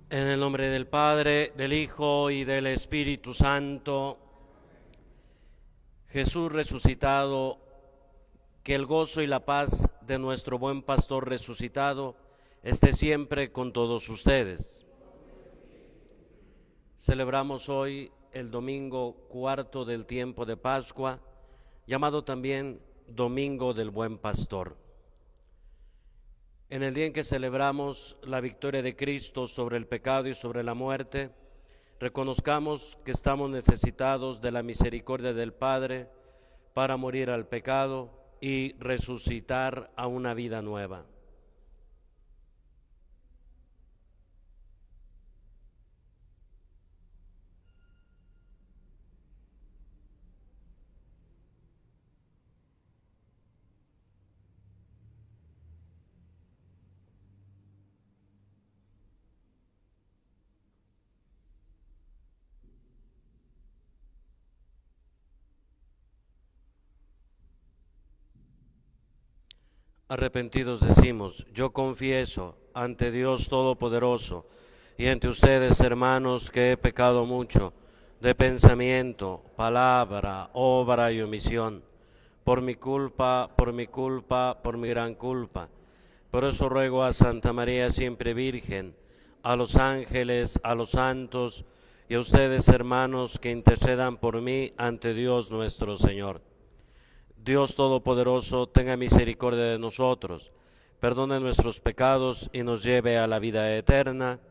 En el nombre del Padre, del Hijo y del Espíritu Santo, Jesús resucitado, que el gozo y la paz de nuestro buen pastor resucitado esté siempre con todos ustedes. Celebramos hoy el domingo cuarto del tiempo de Pascua, llamado también Domingo del Buen Pastor. En el día en que celebramos la victoria de Cristo sobre el pecado y sobre la muerte, reconozcamos que estamos necesitados de la misericordia del Padre para morir al pecado y resucitar a una vida nueva. Arrepentidos decimos, yo confieso ante Dios Todopoderoso y ante ustedes, hermanos, que he pecado mucho de pensamiento, palabra, obra y omisión, por mi culpa, por mi gran culpa. Por eso ruego a Santa María siempre Virgen, a los ángeles, a los santos y a ustedes, hermanos, que intercedan por mí ante Dios nuestro Señor. Dios Todopoderoso, tenga misericordia de nosotros, perdone nuestros pecados y nos lleve a la vida eterna.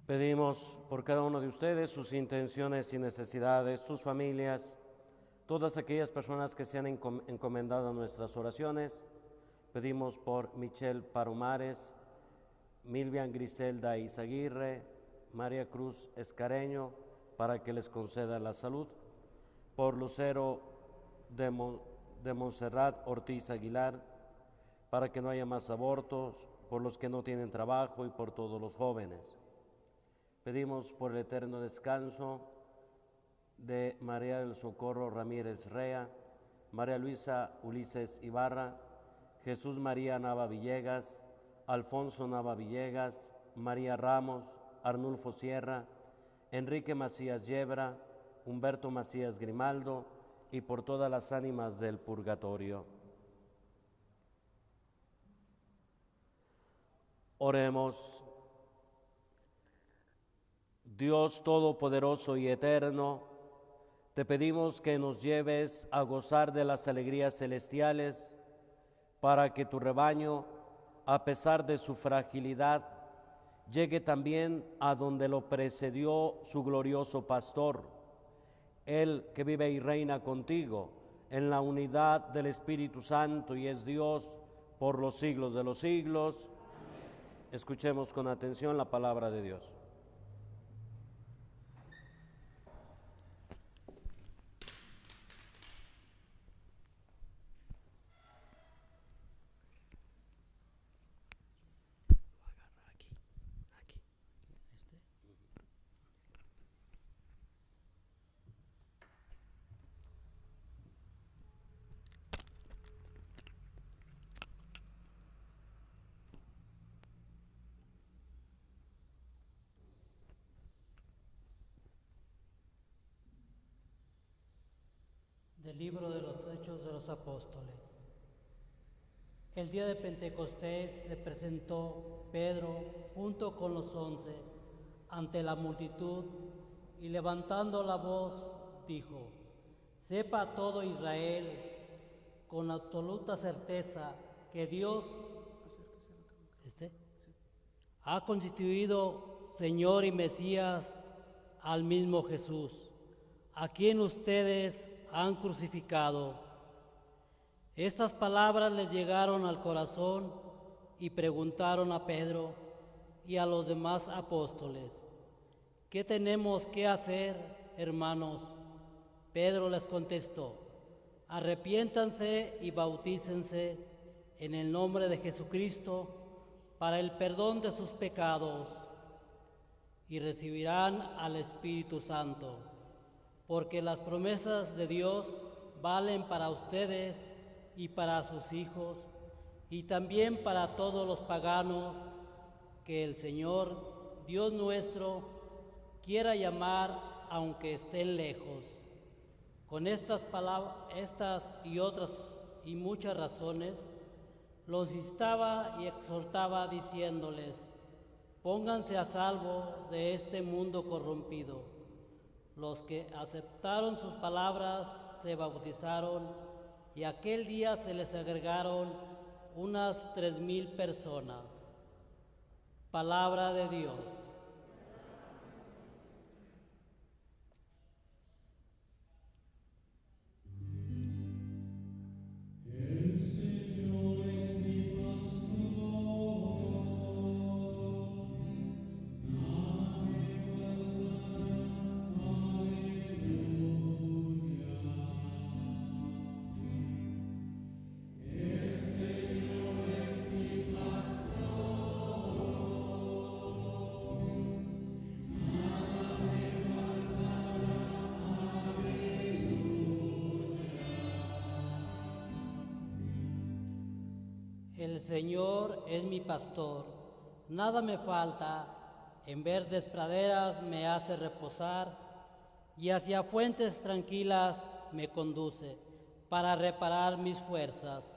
Pedimos por cada uno de ustedes sus intenciones y necesidades, sus familias, todas aquellas personas que se han encomendado a nuestras oraciones. Pedimos por Michelle Parumares, Milvian Griselda Izaguirre, María Cruz Escareño, para que les conceda la salud. Por Lucero de Montserrat Ortiz Aguilar, para que no haya más abortos, por los que no tienen trabajo y por todos los jóvenes. Pedimos por el eterno descanso de María del Socorro Ramírez Rea, María Luisa Ulises Ibarra, Jesús María Nava Villegas, Alfonso Nava Villegas, María Ramos, Arnulfo Sierra, Enrique Macías Yebra, Humberto Macías Grimaldo y por todas las ánimas del purgatorio. Oremos. Dios Todopoderoso y Eterno, te pedimos que nos lleves a gozar de las alegrías celestiales para que tu rebaño, a pesar de su fragilidad, llegue también a donde lo precedió su glorioso pastor, Él que vive y reina contigo en la unidad del Espíritu Santo y es Dios por los siglos de los siglos. Amén. Escuchemos con atención la palabra de Dios. Del libro de los Hechos de los Apóstoles. El día de Pentecostés se presentó Pedro junto con los 11 ante la multitud y levantando la voz dijo: Sepa todo Israel con absoluta certeza que Dios ha constituido Señor y Mesías al mismo Jesús, a quien ustedes han crucificado. Estas palabras les llegaron al corazón y preguntaron a Pedro y a los demás apóstoles: ¿qué tenemos que hacer, hermanos? Pedro les contestó: arrepiéntanse y bautícense en el nombre de Jesucristo para el perdón de sus pecados y recibirán al Espíritu Santo, porque las promesas de Dios valen para ustedes y para sus hijos, y también para todos los paganos que el Señor, Dios nuestro, quiera llamar aunque estén lejos. Con estas y otras y muchas razones, los instaba y exhortaba diciéndoles: pónganse a salvo de este mundo corrompido. Los que aceptaron sus palabras se bautizaron y aquel día se les agregaron unas 3,000 personas. Palabra de Dios. El Señor es mi pastor, nada me falta, en verdes praderas me hace reposar y hacia fuentes tranquilas me conduce para reparar mis fuerzas.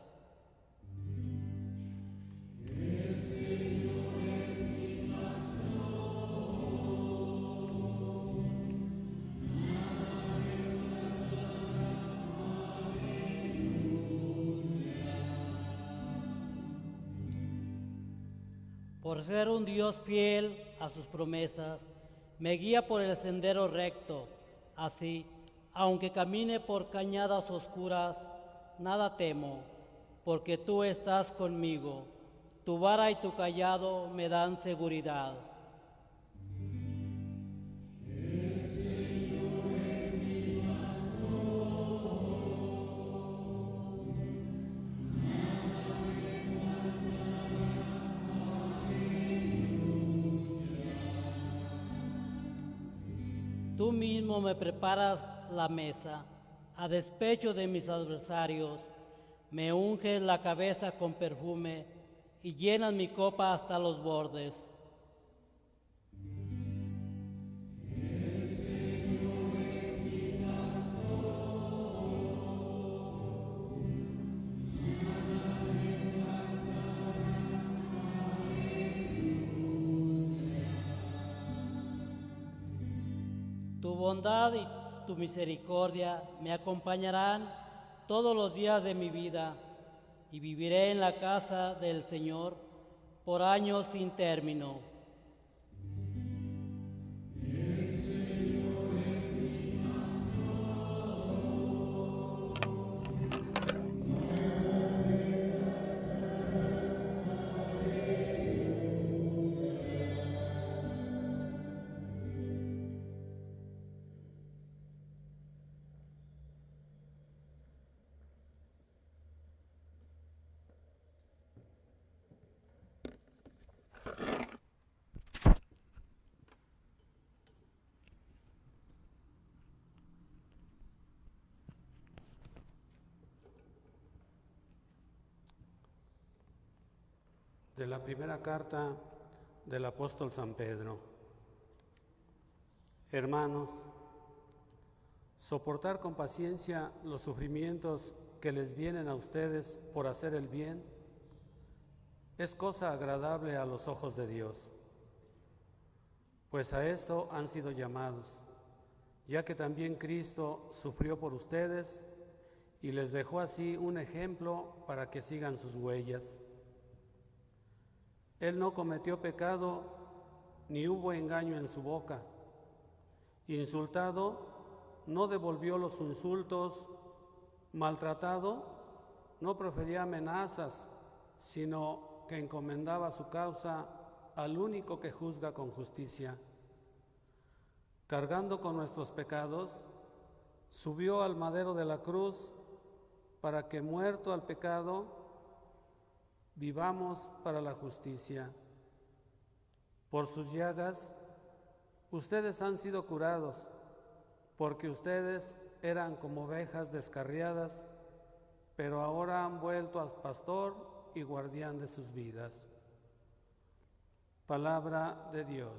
Por ser un Dios fiel, a sus promesas, me guía por el sendero recto. Así, aunque camine por cañadas oscuras, nada temo, porque tú estás conmigo. Tu vara y tu cayado me dan seguridad. Tú mismo me preparas la mesa, a despecho de mis adversarios, me unges la cabeza con perfume y llenas mi copa hasta los bordes. Tu bondad y tu misericordia me acompañarán todos los días de mi vida y viviré en la casa del Señor por años sin término. De la primera carta del apóstol San Pedro. Hermanos, soportar con paciencia los sufrimientos que les vienen a ustedes por hacer el bien es cosa agradable a los ojos de Dios, pues a esto han sido llamados, ya que también Cristo sufrió por ustedes y les dejó así un ejemplo para que sigan sus huellas. Él no cometió pecado, ni hubo engaño en su boca. Insultado, no devolvió los insultos. Maltratado, no profería amenazas, sino que encomendaba su causa al único que juzga con justicia. Cargando con nuestros pecados, subió al madero de la cruz para que, muerto al pecado, vivamos para la justicia. Por sus llagas, ustedes han sido curados, porque ustedes eran como ovejas descarriadas, pero ahora han vuelto a pastor y guardián de sus vidas. Palabra de Dios.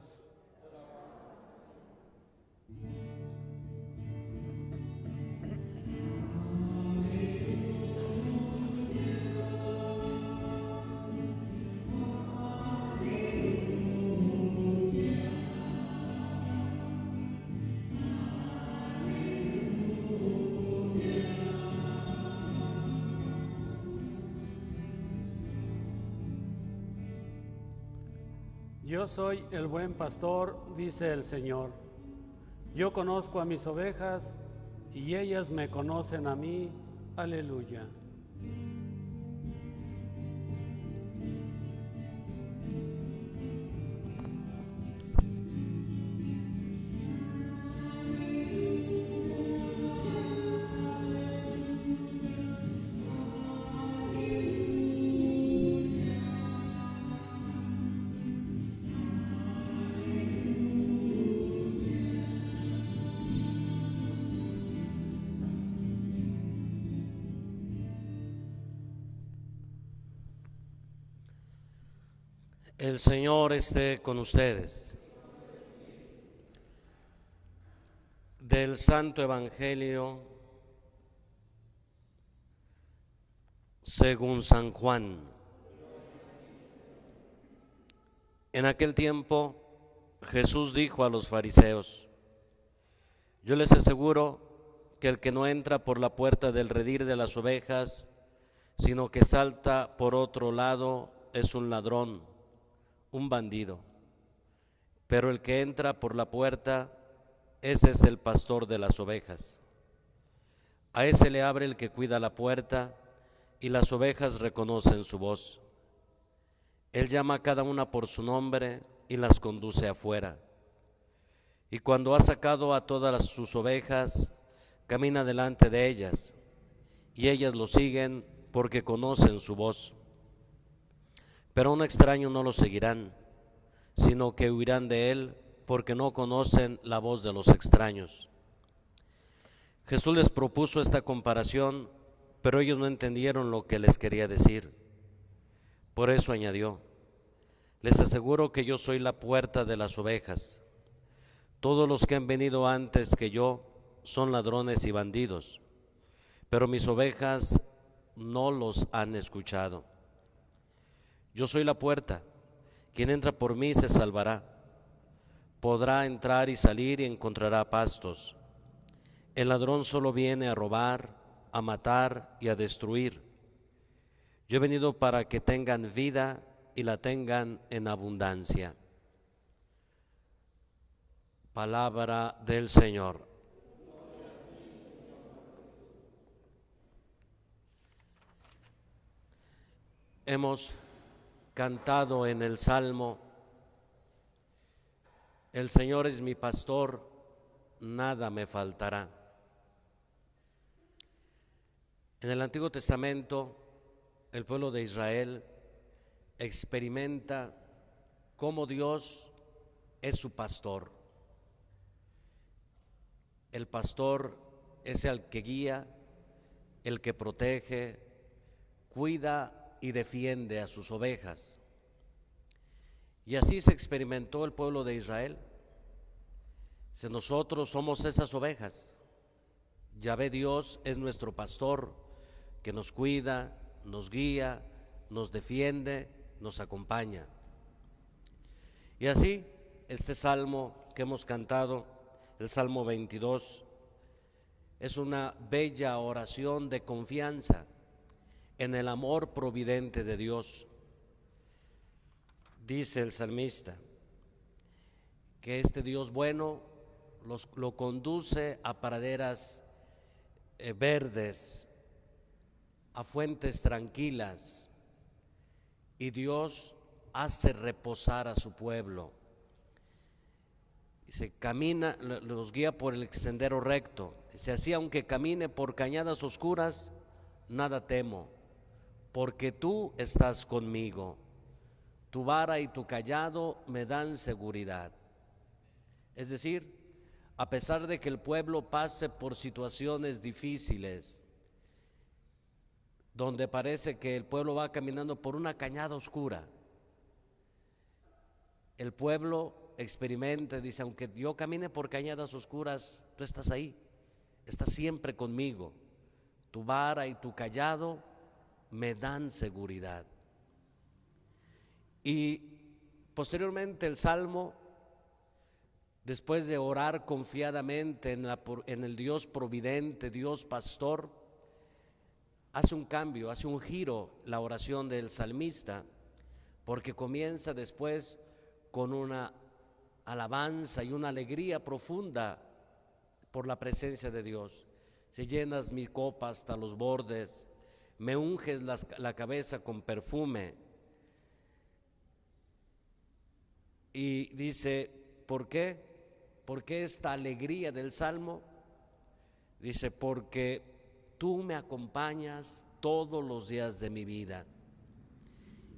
Yo soy el buen pastor, dice el Señor. Yo conozco a mis ovejas y ellas me conocen a mí. Aleluya. El Señor esté con ustedes. Del Santo Evangelio según San Juan. En aquel tiempo Jesús dijo a los fariseos: yo les aseguro que el que no entra por la puerta del redil de las ovejas, sino que salta por otro lado, es un ladrón, un bandido. pero el que entra por la puerta, ese es el pastor de las ovejas. A ese le abre el que cuida la puerta, y las ovejas reconocen su voz. Él llama a cada una por su nombre y las conduce afuera. Y cuando ha sacado a todas sus ovejas, camina delante de ellas, y ellas lo siguen porque conocen su voz. Pero a un extraño no lo seguirán, sino que huirán de él, porque no conocen la voz de los extraños. Jesús les propuso esta comparación, pero ellos no entendieron lo que les quería decir. Por eso añadió: les aseguro que yo soy la puerta de las ovejas. Todos los que han venido antes que yo son ladrones y bandidos, pero mis ovejas no los han escuchado. Yo soy la puerta. Quien entra por mí se salvará. Podrá entrar y salir y encontrará pastos. El ladrón solo viene a robar, a matar y a destruir. Yo he venido para que tengan vida y la tengan en abundancia. Palabra del Señor. Hemos cantado en el Salmo: el Señor es mi pastor, nada me faltará. En el Antiguo Testamento, el pueblo de Israel experimenta cómo Dios es su pastor. El pastor es el que guía, el que protege, cuida y defiende a sus ovejas. Y así se experimentó el pueblo de Israel. Si nosotros somos esas ovejas, Yahvé Dios es nuestro pastor que nos cuida, nos guía, nos defiende, nos acompaña. Y así, este salmo que hemos cantado, el Salmo 22, es una bella oración de confianza en el amor providente de Dios. Dice el salmista que este Dios bueno lo conduce a praderas verdes, a fuentes tranquilas, y Dios hace reposar a su pueblo. Dice, camina, los guía por el sendero recto. Dice, así aunque camine por cañadas oscuras, nada temo, porque tú estás conmigo. Tu vara y tu cayado me dan seguridad. Es decir, a pesar de que el pueblo pase por situaciones difíciles, donde parece que el pueblo va caminando por una cañada oscura, el pueblo experimenta, dice, aunque yo camine por cañadas oscuras, tú estás ahí, estás siempre conmigo. Tu vara y tu cayado me dan seguridad. Y posteriormente el Salmo, después de orar confiadamente en el Dios providente, Dios pastor, hace un cambio, hace un giro la oración del salmista, porque comienza después con una alabanza y una alegría profunda por la presencia de Dios. Si llenas mi copa hasta los bordes, me unges la cabeza con perfume. Y dice, ¿por qué? ¿Por qué esta alegría del Salmo? Dice, porque tú me acompañas todos los días de mi vida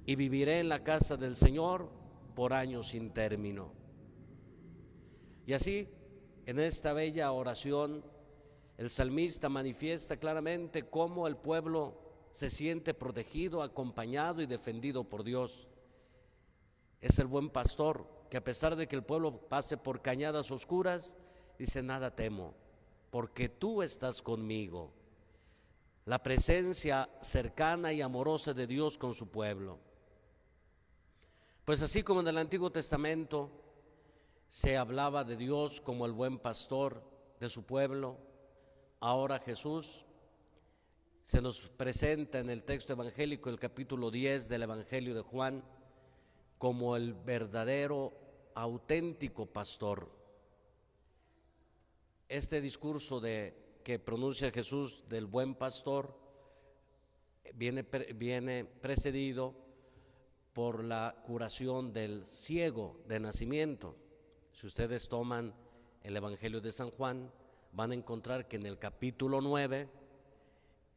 y viviré en la casa del Señor por años sin término. Y así, en esta bella oración, el salmista manifiesta claramente cómo el pueblo se siente protegido, acompañado y defendido por Dios. Es el buen pastor que, a pesar de que el pueblo pase por cañadas oscuras, dice, nada temo, porque tú estás conmigo. La presencia cercana y amorosa de Dios con su pueblo. Pues así como en el Antiguo Testamento se hablaba de Dios como el buen pastor de su pueblo, ahora Jesús se nos presenta en el texto evangélico, el capítulo 10 del Evangelio de Juan, como el verdadero auténtico pastor. Este discurso que pronuncia Jesús del buen pastor viene precedido por la curación del ciego de nacimiento. Si ustedes toman el Evangelio de San Juan, van a encontrar que en el capítulo 9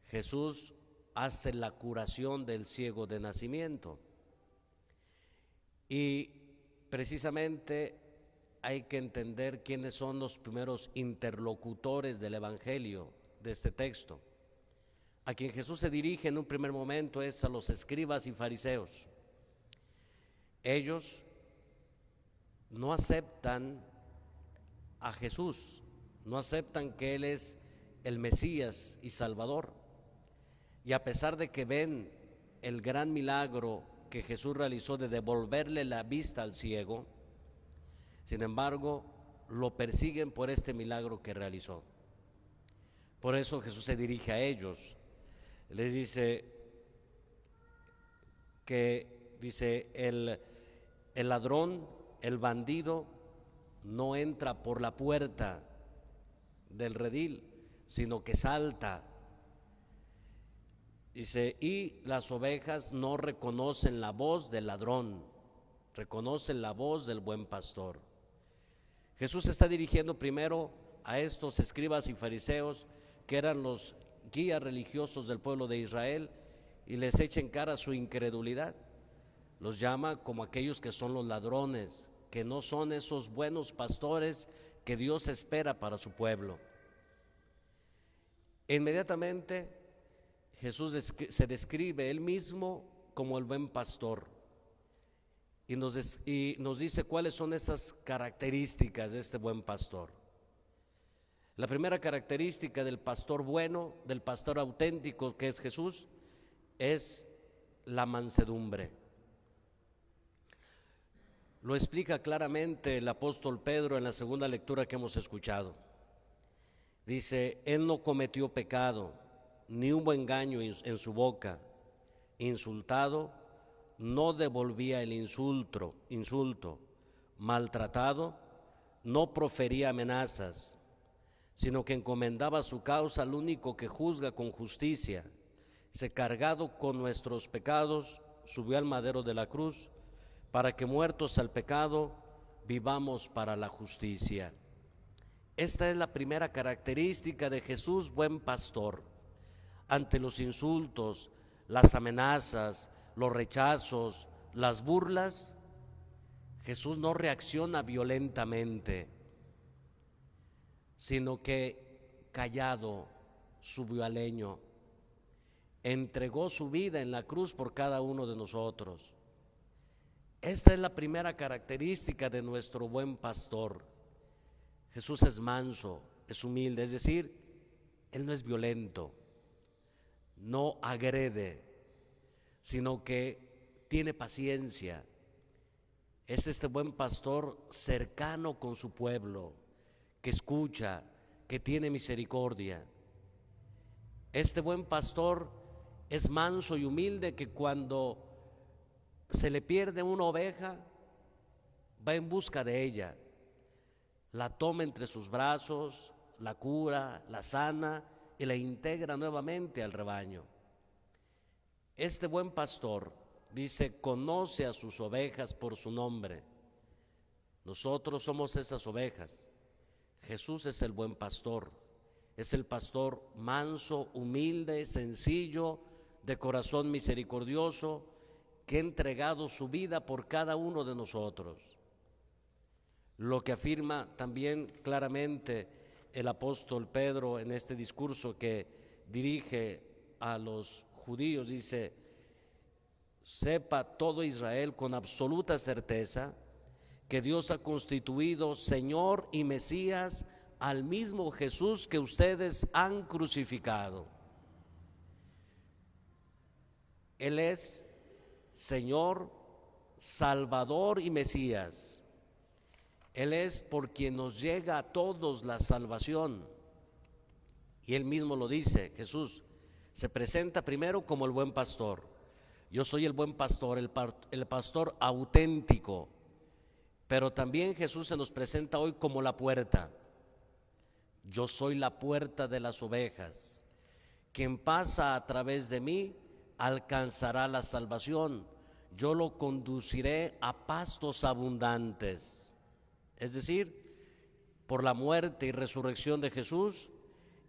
Jesús hace la curación del ciego de nacimiento. Y precisamente hay que entender quiénes son los primeros interlocutores del Evangelio, de este texto. A quien Jesús se dirige en un primer momento es a los escribas y fariseos. Ellos no aceptan a Jesús, no aceptan que Él es el Mesías y Salvador. Y a pesar de que ven el gran milagro que Jesús realizó de devolverle la vista al ciego, sin embargo, lo persiguen por este milagro que realizó. Por eso Jesús se dirige a ellos. Les dice el ladrón, el bandido, no entra por la puerta del redil, sino que salta. Dice, y las ovejas no reconocen la voz del ladrón, reconocen la voz del buen pastor. Jesús se está dirigiendo primero a estos escribas y fariseos que eran los guías religiosos del pueblo de Israel y les echa en cara su incredulidad. Los llama como aquellos que son los ladrones, que no son esos buenos pastores que Dios espera para su pueblo. Inmediatamente Jesús se describe él mismo como el buen pastor y nos dice cuáles son esas características de este buen pastor. La primera característica del pastor bueno, del pastor auténtico que es Jesús, es la mansedumbre. Lo explica claramente el apóstol Pedro en la segunda lectura que hemos escuchado. Dice, Él no cometió pecado, ni hubo engaño en su boca. Insultado, no devolvía el insulto. Maltratado, no profería amenazas, sino que encomendaba su causa al único que juzga con justicia. Se cargado con nuestros pecados, subió al madero de la cruz, para que muertos al pecado, vivamos para la justicia. Esta es la primera característica de Jesús, buen pastor. Ante los insultos, las amenazas, los rechazos, las burlas, Jesús no reacciona violentamente, sino que callado subió al leño, entregó su vida en la cruz por cada uno de nosotros. Esta es la primera característica de nuestro buen pastor. Jesús es manso, es humilde, es decir, Él no es violento, no agrede, sino que tiene paciencia. Es este buen pastor cercano con su pueblo, que escucha, que tiene misericordia. Este buen pastor es manso y humilde, que cuando se le pierde una oveja, va en busca de ella, la toma entre sus brazos, la cura, la sana y la integra nuevamente al rebaño. Este buen pastor, dice, conoce a sus ovejas por su nombre. Nosotros somos esas ovejas. Jesús es el buen pastor, es el pastor manso, humilde, sencillo, de corazón misericordioso, que ha entregado su vida por cada uno de nosotros. Lo que afirma también claramente el apóstol Pedro en este discurso que dirige a los judíos, dice, sepa todo Israel con absoluta certeza que Dios ha constituido Señor y Mesías al mismo Jesús que ustedes han crucificado. Él es Señor, Salvador y Mesías. Él es por quien nos llega a todos la salvación. Y Él mismo lo dice, Jesús se presenta primero como el buen pastor. Yo soy el buen pastor, el pastor auténtico. Pero también Jesús se nos presenta hoy como la puerta. Yo soy la puerta de las ovejas. Quien pasa a través de mí alcanzará la salvación. Yo lo conduciré a pastos abundantes. Es decir, por la muerte y resurrección de Jesús,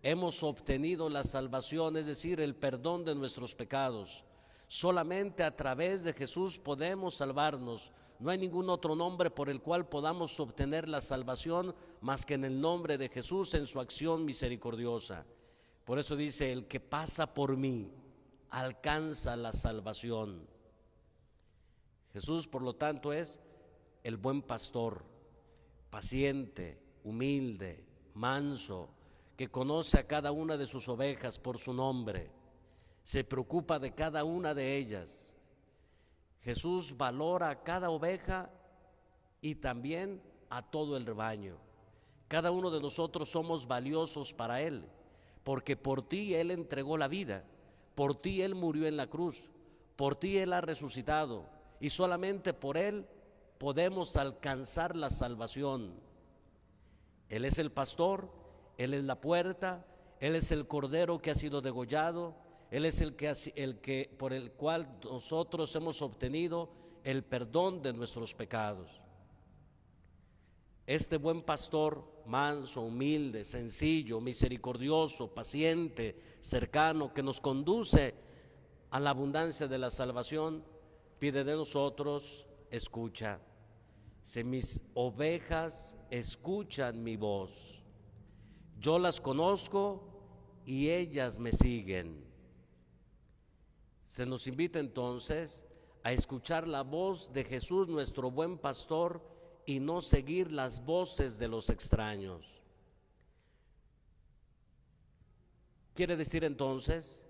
hemos obtenido la salvación, es decir, el perdón de nuestros pecados. Solamente a través de Jesús podemos salvarnos. No hay ningún otro nombre por el cual podamos obtener la salvación más que en el nombre de Jesús, en su acción misericordiosa. Por eso dice, el que pasa por mí alcanza la salvación. Jesús, por lo tanto, es el buen pastor, paciente, humilde, manso, que conoce a cada una de sus ovejas por su nombre, se preocupa de cada una de ellas. Jesús valora a cada oveja y también a todo el rebaño. Cada uno de nosotros somos valiosos para Él, porque por ti Él entregó la vida, por ti Él murió en la cruz, por ti Él ha resucitado, y solamente por Él podemos alcanzar la salvación. Él es el pastor, Él es la puerta, Él es el cordero que ha sido degollado, Él es el que por el cual nosotros hemos obtenido el perdón de nuestros pecados. Este buen pastor, manso, humilde, sencillo, misericordioso, paciente, cercano, que nos conduce a la abundancia de la salvación, pide de nosotros escucha. Si mis ovejas escuchan mi voz, yo las conozco y ellas me siguen. Se nos invita entonces a escuchar la voz de Jesús, nuestro buen pastor, y no seguir las voces de los extraños. Quiere decir entonces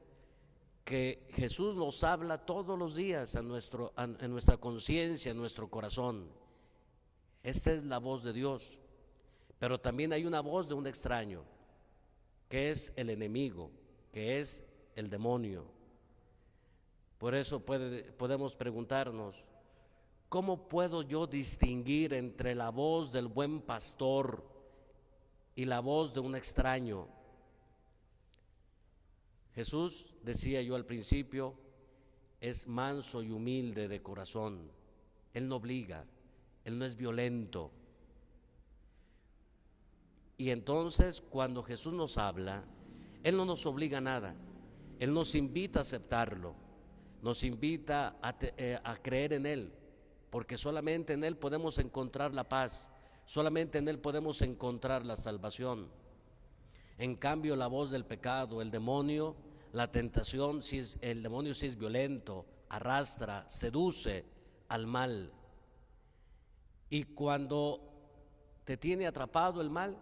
que Jesús nos habla todos los días en nuestra conciencia, en nuestro corazón. Esa es la voz de Dios. Pero también hay una voz de un extraño, que es el enemigo, que es el demonio. Por eso podemos preguntarnos, ¿cómo puedo yo distinguir entre la voz del buen pastor y la voz de un extraño? Jesús, decía yo al principio, es manso y humilde de corazón. Él no obliga, Él no es violento. Y entonces cuando Jesús nos habla, Él no nos obliga a nada, Él nos invita a aceptarlo, nos invita a creer en Él, porque solamente en Él podemos encontrar la paz, solamente en Él podemos encontrar la salvación. En cambio, la voz del pecado, el demonio, la tentación, el demonio sí es violento, arrastra, seduce al mal. Y cuando te tiene atrapado el mal,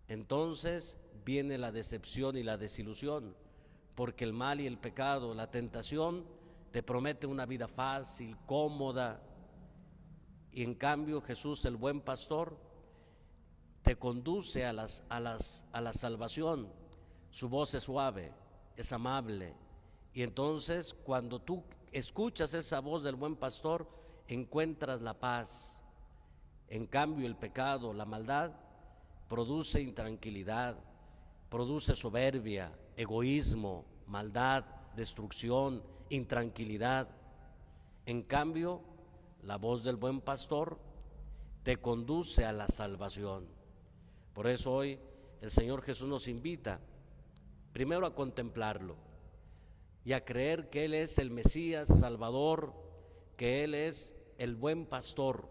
entonces viene la decepción y la desilusión, porque el mal y el pecado, la tentación, te promete una vida fácil, cómoda, y en cambio Jesús, el buen pastor, te conduce a la salvación. Su voz es suave, es amable, y entonces cuando tú escuchas esa voz del buen pastor, encuentras la paz. En cambio, el pecado, la maldad, produce intranquilidad, produce soberbia, egoísmo, maldad, destrucción, intranquilidad. En cambio, la voz del buen pastor te conduce a la salvación. Por eso hoy el Señor Jesús nos invita primero a contemplarlo y a creer que Él es el Mesías Salvador, que Él es el buen pastor,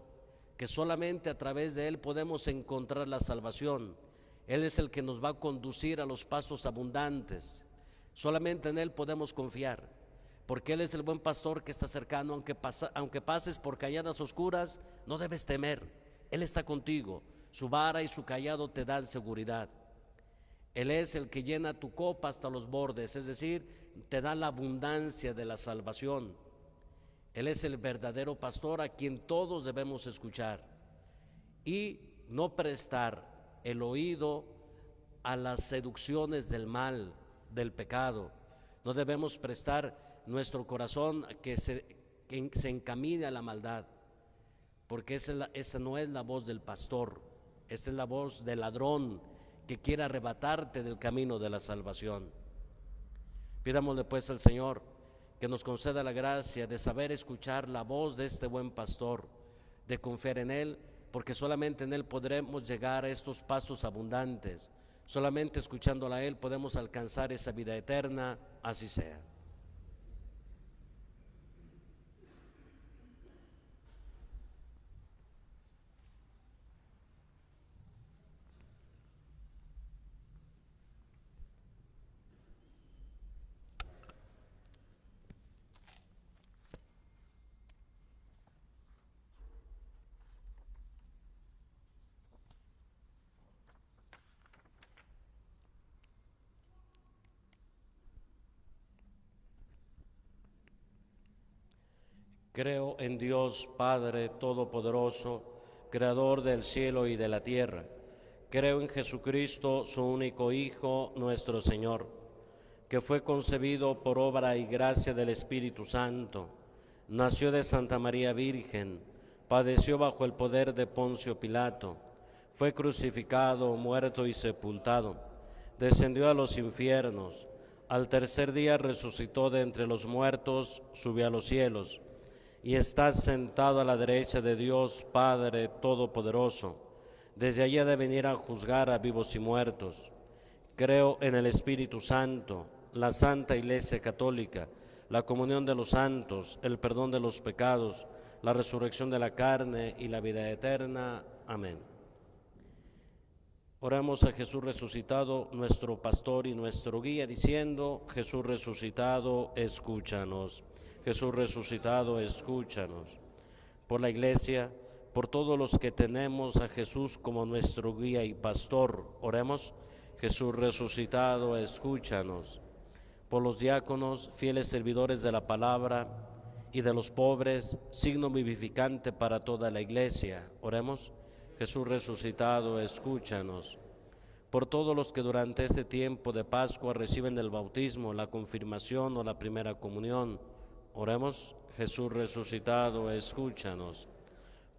que solamente a través de Él podemos encontrar la salvación. Él es el que nos va a conducir a los pastos abundantes. Solamente en Él podemos confiar, porque Él es el buen pastor que está cercano. Aunque pases por calladas oscuras, no debes temer. Él está contigo. Su vara y su callado te dan seguridad. Él es el que llena tu copa hasta los bordes, es decir, te da la abundancia de la salvación. Él es el verdadero pastor a quien todos debemos escuchar y no prestar el oído a las seducciones del mal, del pecado. No debemos prestar nuestro corazón a que se encamine a la maldad, porque esa no es la voz del pastor, esa es la voz del ladrón que quiere arrebatarte del camino de la salvación. Pidámosle pues al Señor que nos conceda la gracia de saber escuchar la voz de este buen pastor, de confiar en Él, porque solamente en Él podremos llegar a estos pasos abundantes. Solamente escuchándola a Él podemos alcanzar esa vida eterna, así sea. Creo en Dios Padre Todopoderoso, Creador del cielo y de la tierra. Creo en Jesucristo, su único Hijo, nuestro Señor, que fue concebido por obra y gracia del Espíritu Santo. Nació de Santa María Virgen, padeció bajo el poder de Poncio Pilato, fue crucificado, muerto y sepultado, descendió a los infiernos, al tercer día resucitó de entre los muertos, subió a los cielos, y está sentado a la derecha de Dios Padre Todopoderoso. Desde allí ha de venir a juzgar a vivos y muertos. Creo en el Espíritu Santo, la Santa Iglesia Católica, la comunión de los santos, el perdón de los pecados, la resurrección de la carne y la vida eterna. Amén. Oramos a Jesús resucitado, nuestro pastor y nuestro guía, diciendo: Jesús resucitado, escúchanos. Jesús resucitado, escúchanos. Por la Iglesia, por todos los que tenemos a Jesús como nuestro guía y pastor, oremos: Jesús resucitado, escúchanos. Por los diáconos, fieles servidores de la palabra, y de los pobres, signo vivificante para toda la Iglesia, oremos: Jesús resucitado, escúchanos. Por todos los que durante este tiempo de Pascua reciben el bautismo, la confirmación o la primera comunión, oremos: Jesús resucitado, escúchanos.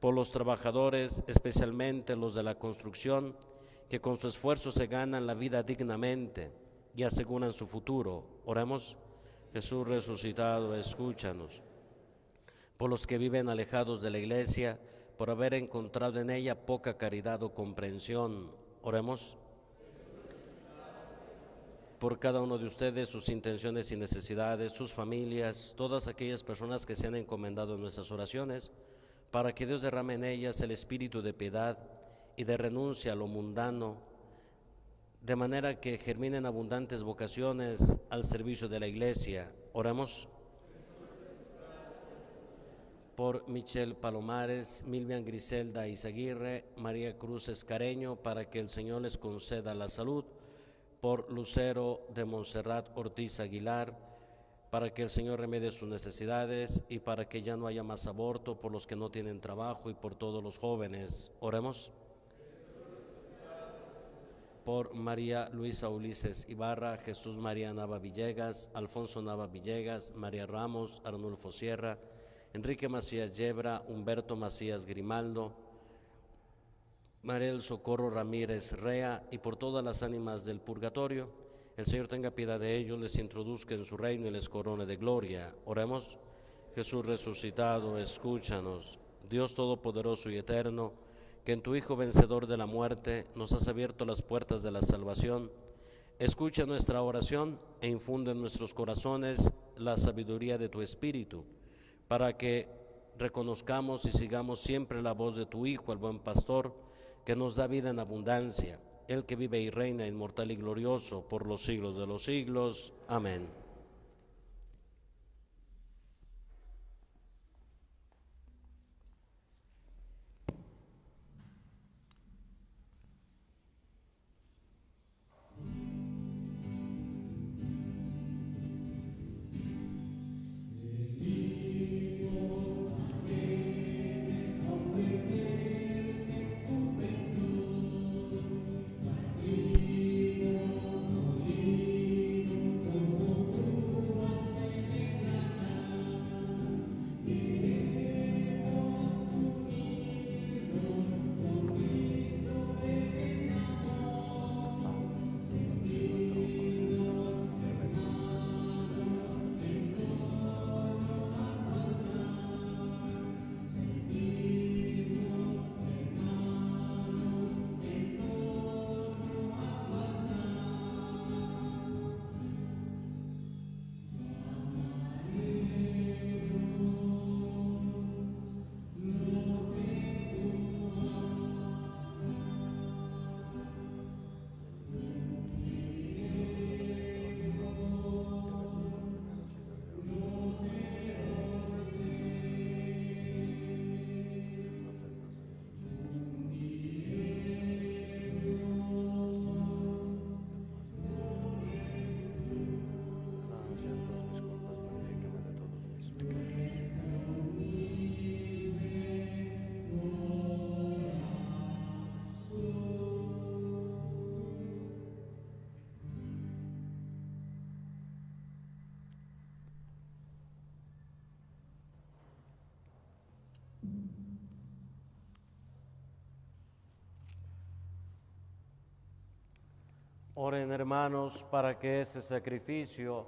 Por los trabajadores, especialmente los de la construcción, que con su esfuerzo se ganan la vida dignamente y aseguran su futuro, oremos: Jesús resucitado, escúchanos. Por los que viven alejados de la Iglesia, por haber encontrado en ella poca caridad o comprensión, oremos. Por cada uno de ustedes, sus intenciones y necesidades, sus familias, todas aquellas personas que se han encomendado en nuestras oraciones, para que Dios derrame en ellas el espíritu de piedad y de renuncia a lo mundano, de manera que germinen abundantes vocaciones al servicio de la Iglesia. Oremos. Por Michelle Palomares, Milvian Griselda Izaguirre, María Cruz Escareño, para que el Señor les conceda la salud. Por Lucero de Montserrat Ortiz Aguilar, para que el Señor remedie sus necesidades y para que ya no haya más aborto, por los que no tienen trabajo y por todos los jóvenes. Oremos. Por María Luisa Ulises Ibarra, Jesús María Nava Villegas, Alfonso Nava Villegas, María Ramos, Arnulfo Sierra, Enrique Macías Yebra, Humberto Macías Grimaldo, María del Socorro Ramírez Rea, y por todas las ánimas del purgatorio, el Señor tenga piedad de ellos, les introduzca en su reino y les corone de gloria. Oremos. Jesús resucitado, escúchanos. Dios Todopoderoso y Eterno, que en tu Hijo vencedor de la muerte nos has abierto las puertas de la salvación, escucha nuestra oración e infunde en nuestros corazones la sabiduría de tu Espíritu, para que reconozcamos y sigamos siempre la voz de tu Hijo, el buen pastor, que nos da vida en abundancia, el que vive y reina inmortal y glorioso por los siglos de los siglos. Amén. Oren, hermanos, para que ese sacrificio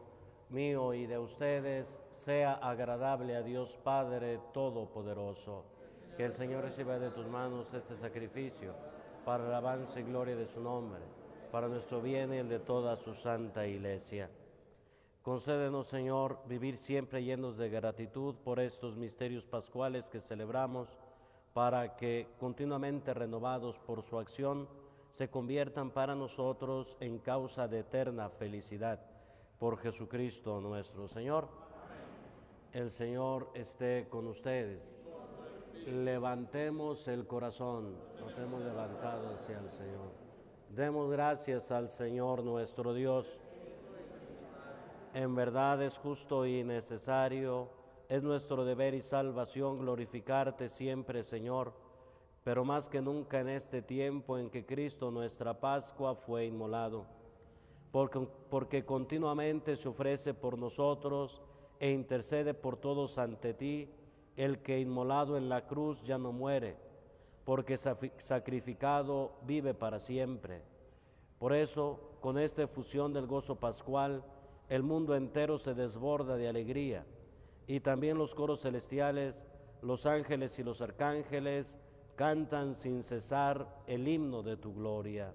mío y de ustedes sea agradable a Dios Padre Todopoderoso. Que el Señor reciba de tus manos este sacrificio para la alabanza y gloria de su nombre, para nuestro bien y el de toda su santa Iglesia. Concédenos, Señor, vivir siempre llenos de gratitud por estos misterios pascuales que celebramos, para que, continuamente renovados por su acción, se conviertan para nosotros en causa de eterna felicidad. Por Jesucristo nuestro Señor. Amén. El Señor esté con ustedes. Levantemos el corazón, lo tenemos levantado hacia el Señor. Demos gracias al Señor nuestro Dios. En verdad es justo y necesario, es nuestro deber y salvación glorificarte siempre, Señor, pero más que nunca en este tiempo en que Cristo nuestra Pascua fue inmolado, porque continuamente se ofrece por nosotros e intercede por todos ante ti, el que inmolado en la cruz ya no muere, porque sacrificado vive para siempre. Por eso, con esta efusión del gozo pascual, el mundo entero se desborda de alegría, y también los coros celestiales, los ángeles y los arcángeles cantan sin cesar el himno de tu gloria.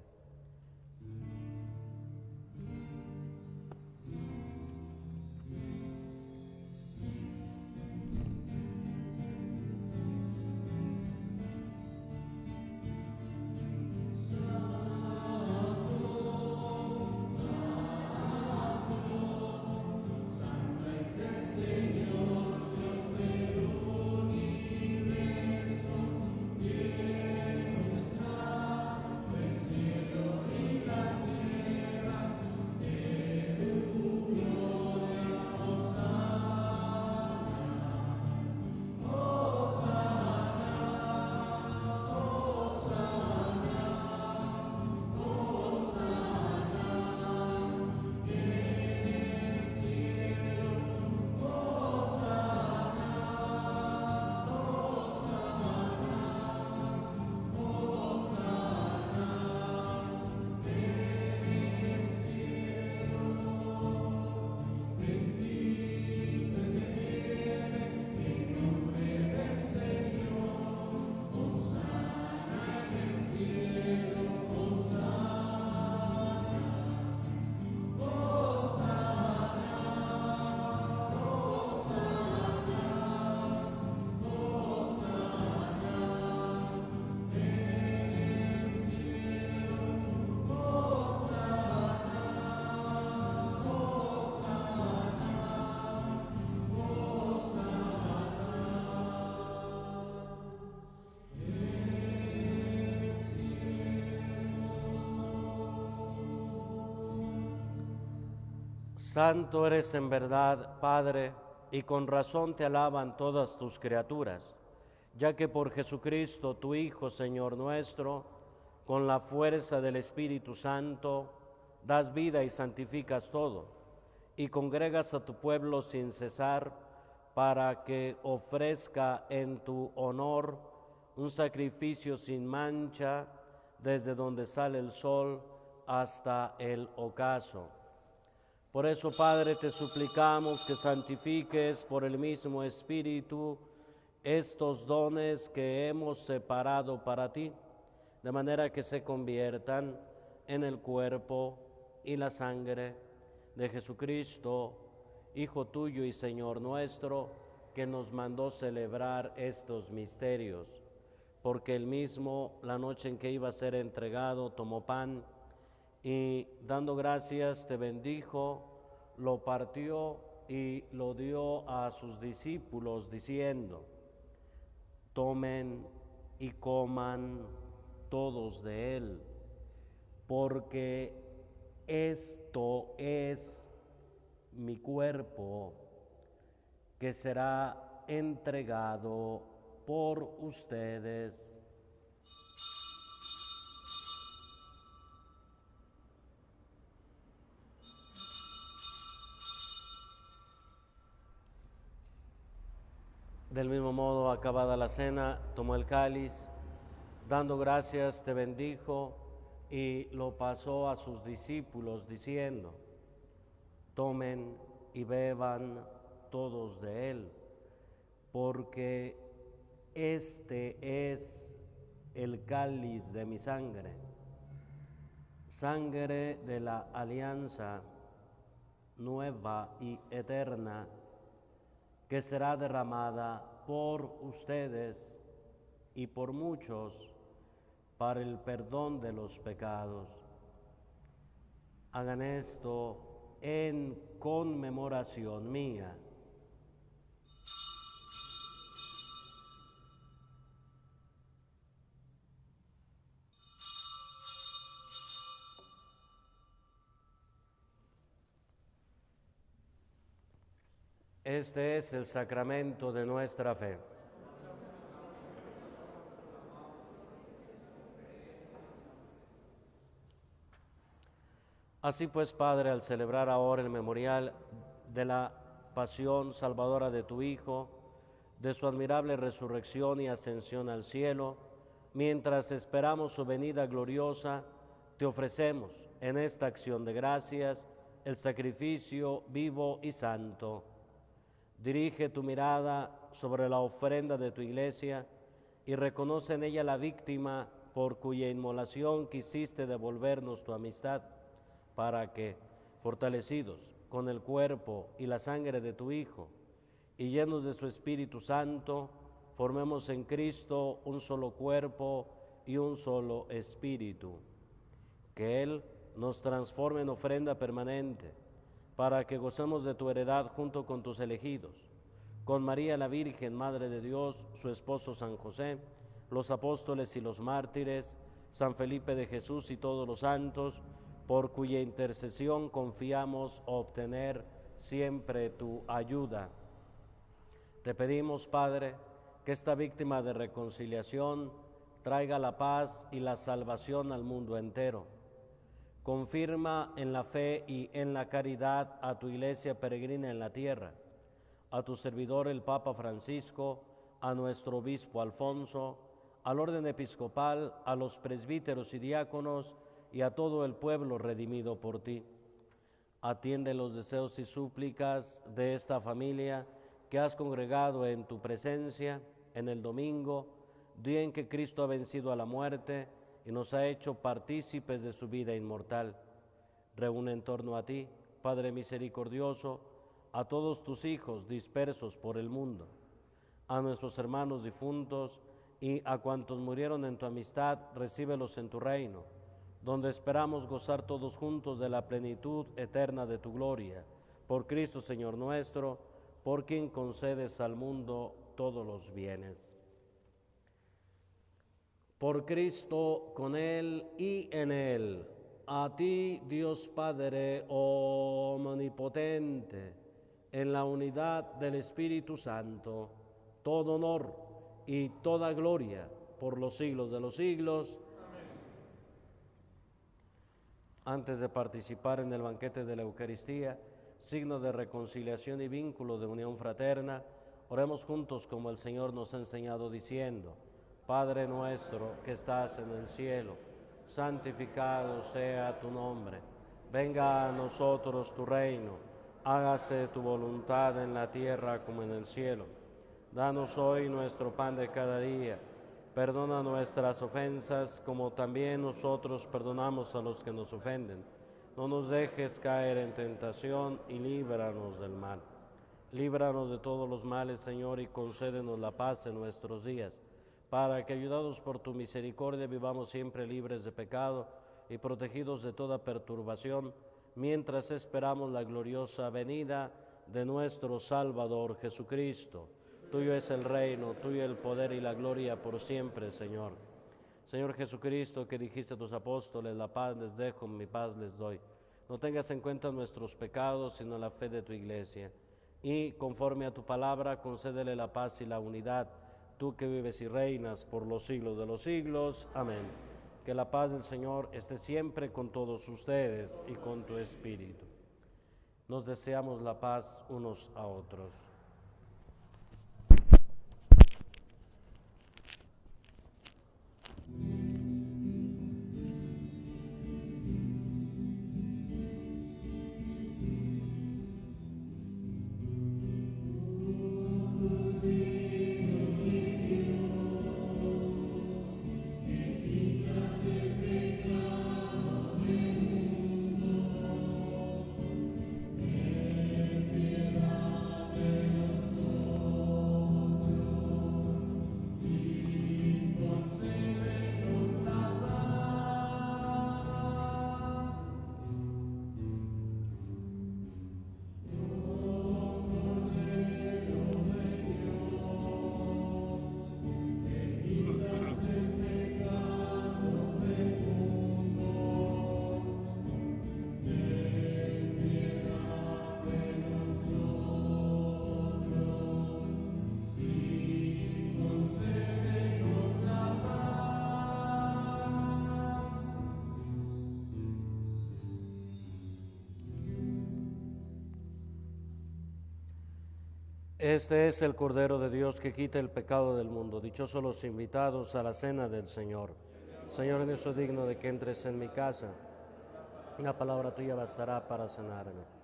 Santo eres en verdad, Padre, y con razón te alaban todas tus criaturas, ya que por Jesucristo, tu Hijo, Señor nuestro, con la fuerza del Espíritu Santo, das vida y santificas todo, y congregas a tu pueblo sin cesar, para que ofrezca en tu honor un sacrificio sin mancha, desde donde sale el sol hasta el ocaso. Por eso, Padre, te suplicamos que santifiques por el mismo Espíritu estos dones que hemos separado para ti, de manera que se conviertan en el cuerpo y la sangre de Jesucristo, Hijo tuyo y Señor nuestro, que nos mandó celebrar estos misterios. Porque él mismo, la noche en que iba a ser entregado, tomó pan y, dando gracias, te bendijo, lo partió y lo dio a sus discípulos, diciendo: tomen y coman todos de él, porque esto es mi cuerpo, que será entregado por ustedes. Del mismo modo, acabada la cena, tomó el cáliz, dando gracias, te bendijo, y lo pasó a sus discípulos diciendo: tomen y beban todos de él, porque este es el cáliz de mi sangre, sangre de la alianza nueva y eterna, que será derramada por ustedes y por muchos para el perdón de los pecados. Hagan esto en conmemoración mía. Este es el sacramento de nuestra fe. Así pues, Padre, al celebrar ahora el memorial de la pasión salvadora de tu Hijo, de su admirable resurrección y ascensión al cielo, mientras esperamos su venida gloriosa, te ofrecemos en esta acción de gracias el sacrificio vivo y santo. Dirige tu mirada sobre la ofrenda de tu iglesia y reconoce en ella la víctima por cuya inmolación quisiste devolvernos tu amistad, para que, fortalecidos con el cuerpo y la sangre de tu Hijo y llenos de su Espíritu Santo, formemos en Cristo un solo cuerpo y un solo espíritu. Que Él nos transforme en ofrenda permanente, para que gocemos de tu heredad junto con tus elegidos, con María la Virgen, Madre de Dios, su esposo San José, los apóstoles y los mártires, San Felipe de Jesús y todos los santos, por cuya intercesión confiamos obtener siempre tu ayuda. Te pedimos, Padre, que esta víctima de reconciliación traiga la paz y la salvación al mundo entero. Confirma en la fe y en la caridad a tu iglesia peregrina en la tierra, a tu servidor el Papa Francisco, a nuestro obispo Alfonso, al orden episcopal, a los presbíteros y diáconos y a todo el pueblo redimido por ti. Atiende los deseos y súplicas de esta familia que has congregado en tu presencia en el domingo, día en que Cristo ha vencido a la muerte y nos ha hecho partícipes de su vida inmortal. Reúne en torno a ti, Padre misericordioso, a todos tus hijos dispersos por el mundo, a nuestros hermanos difuntos y a cuantos murieron en tu amistad, recíbelos en tu reino, donde esperamos gozar todos juntos de la plenitud eterna de tu gloria. Por Cristo Señor nuestro, por quien concedes al mundo todos los bienes. Por Cristo, con Él y en Él, a ti, Dios Padre omnipotente, en la unidad del Espíritu Santo, todo honor y toda gloria por los siglos de los siglos. Amén. Antes de participar en el banquete de la Eucaristía, signo de reconciliación y vínculo de unión fraterna, oremos juntos como el Señor nos ha enseñado diciendo: Padre nuestro que estás en el cielo, santificado sea tu nombre. Venga a nosotros tu reino, hágase tu voluntad en la tierra como en el cielo. Danos hoy nuestro pan de cada día. Perdona nuestras ofensas como también nosotros perdonamos a los que nos ofenden. No nos dejes caer en tentación y líbranos del mal. Líbranos de todos los males, Señor, y concédenos la paz en nuestros días, para que, ayudados por tu misericordia, vivamos siempre libres de pecado y protegidos de toda perturbación, mientras esperamos la gloriosa venida de nuestro Salvador Jesucristo. Tuyo es el reino, tuyo el poder y la gloria por siempre, Señor. Señor Jesucristo, que dijiste a tus apóstoles: la paz les dejo, mi paz les doy. No tengas en cuenta nuestros pecados, sino la fe de tu iglesia. Y, conforme a tu palabra, concédele la paz y la unidad, tú que vives y reinas por los siglos de los siglos. Amén. Que la paz del Señor esté siempre con todos ustedes y con tu espíritu. Nos deseamos la paz unos a otros. Este es el Cordero de Dios que quita el pecado del mundo. Dichosos los invitados a la cena del Señor. Señor, no soy digno de que entres en mi casa. Una palabra tuya bastará para sanarme.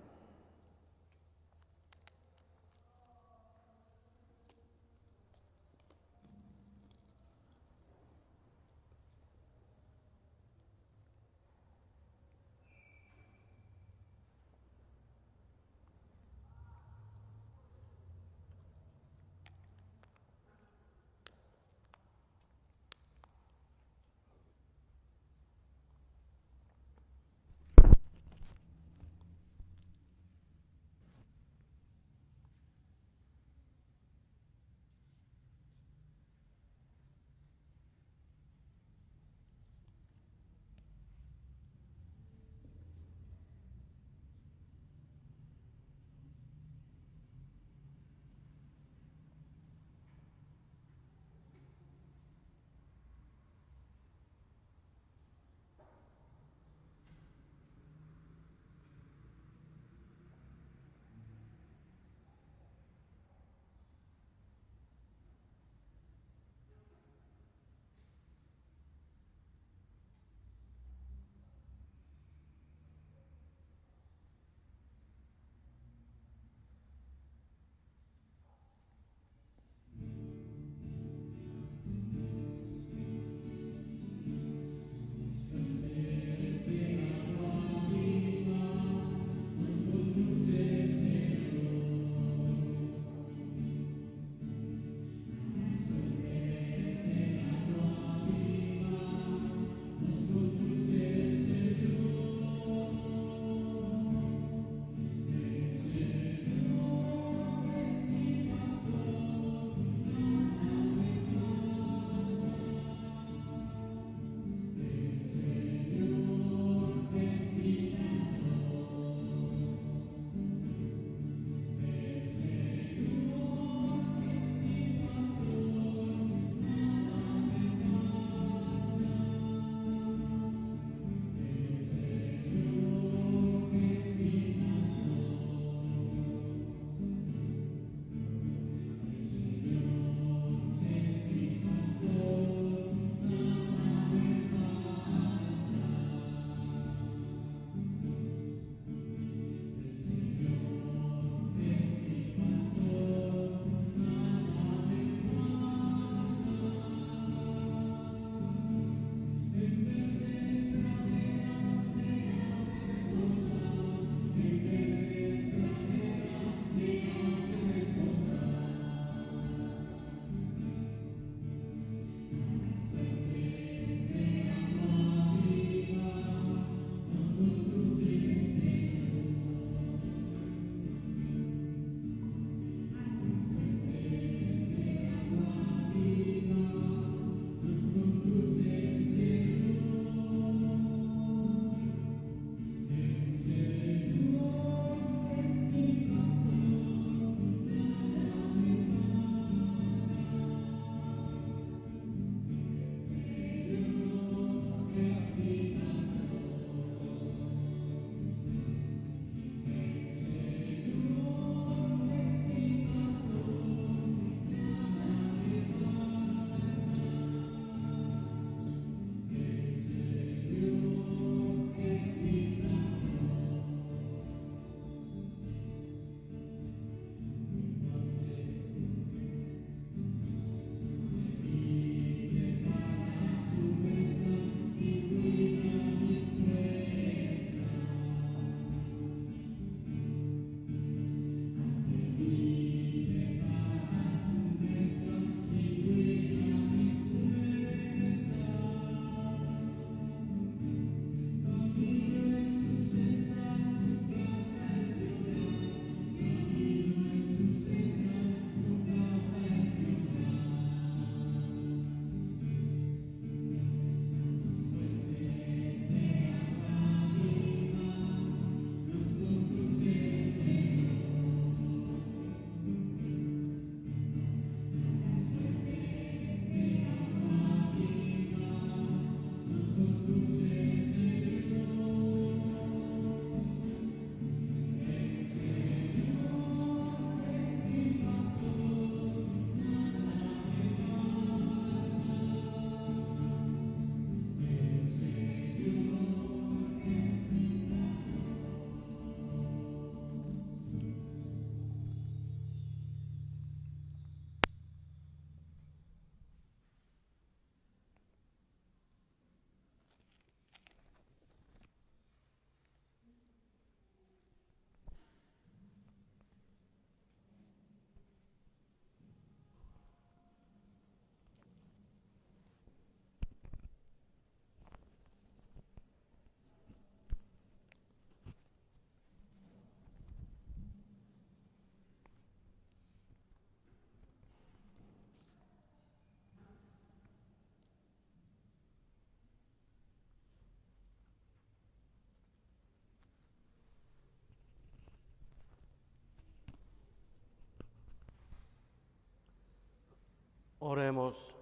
Oremos.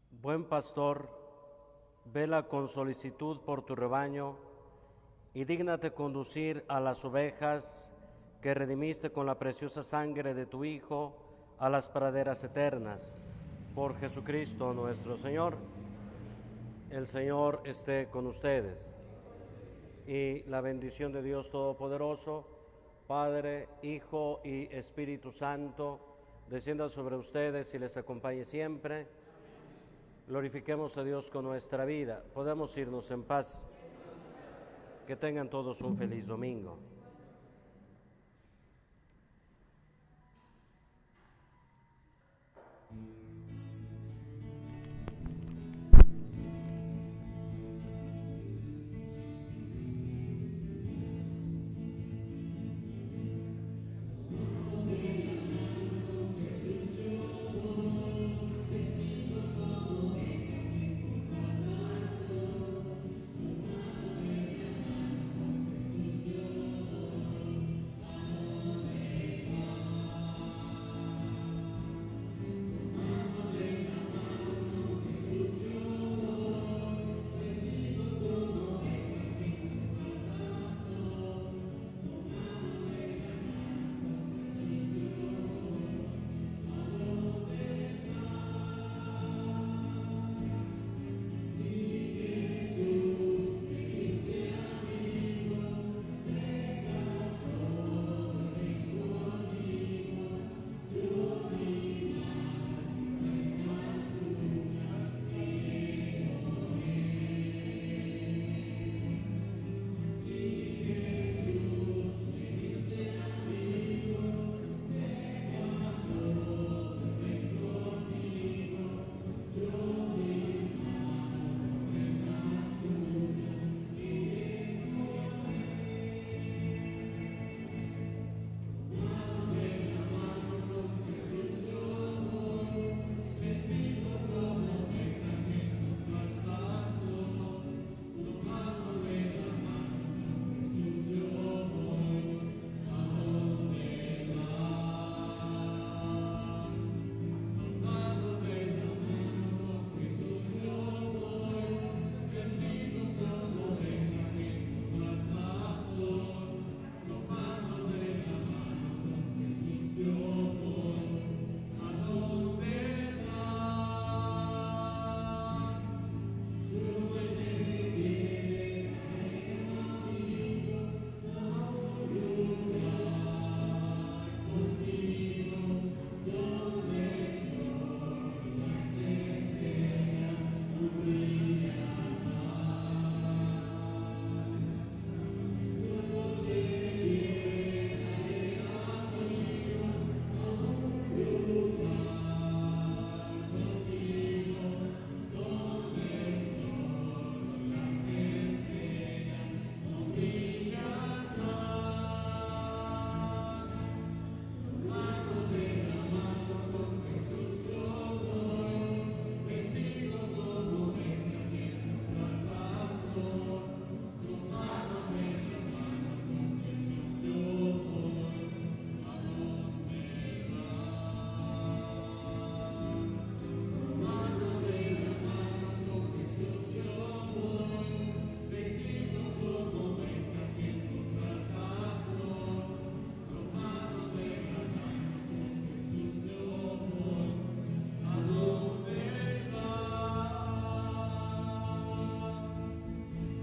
Buen pastor, vela con solicitud por tu rebaño y dígnate conducir a las ovejas que redimiste con la preciosa sangre de tu Hijo a las praderas eternas. Por Jesucristo nuestro Señor. El Señor esté con ustedes. Y la bendición de Dios Todopoderoso, Padre, Hijo y Espíritu Santo, descienda sobre ustedes y les acompañe siempre. Glorifiquemos a Dios con nuestra vida. Podemos irnos en paz. Que tengan todos un feliz domingo.